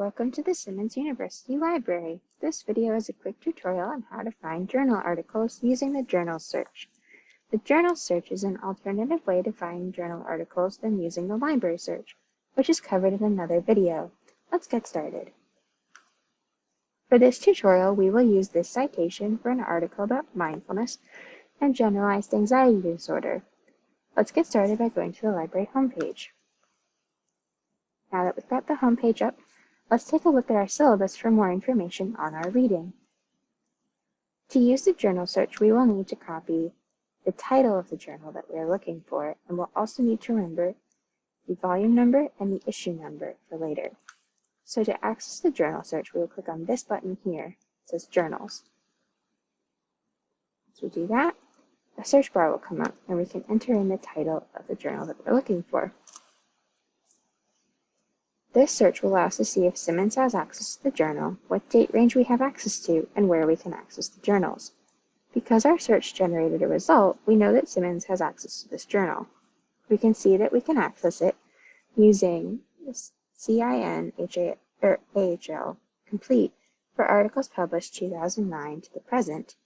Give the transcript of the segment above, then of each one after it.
Welcome to the Simmons University Library. This video is a quick tutorial on how to find journal articles using the journal search. The journal search is an alternative way to find journal articles than using the library search, which is covered in another video. Let's get started. For this tutorial, we will use this citation for an article about mindfulness and generalized anxiety disorder. Let's get started by going to the library homepage. Now that we've got the homepage up, let's take a look at our syllabus for more information on our reading. To use the journal search, we will need to copy the title of the journal that we are looking for, and we'll also need to remember the volume number and the issue number for later. So to access the journal search, we will click on this button here. It says Journals. Once we do that, a search bar will come up, and we can enter in the title of the journal that we're looking for. This search will allow us to see if Simmons has access to the journal, what date range we have access to, and where we can access the journals. Because our search generated a result, we know that Simmons has access to this journal. We can see that we can access it using CIN-AHL complete for articles published 2009 to the present,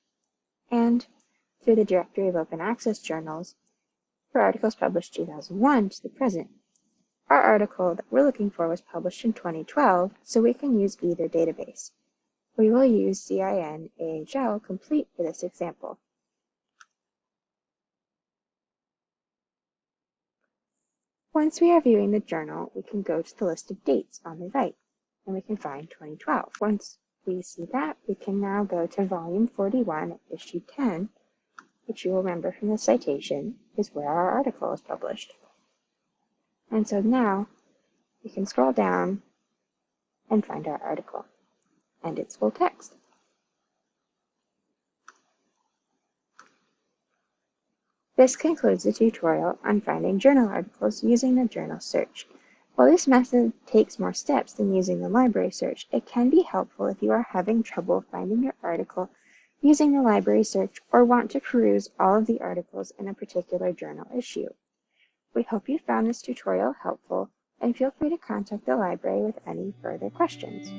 and through the Directory of Open Access Journals for articles published 2001 to the present. Our article that we're looking for was published in 2012, so we can use either database. We will use CIN-AHL complete for this example. Once we are viewing the journal, we can go to the list of dates on the right, and we can find 2012. Once we see that, we can now go to volume 41, issue 10, which you will remember from the citation is where our article is published. And so now we can scroll down and find our article and its full text. This concludes the tutorial on finding journal articles using the journal search. While this method takes more steps than using the library search, it can be helpful if you are having trouble finding your article using the library search or want to peruse all of the articles in a particular journal issue. We hope you found this tutorial helpful, and feel free to contact the library with any further questions.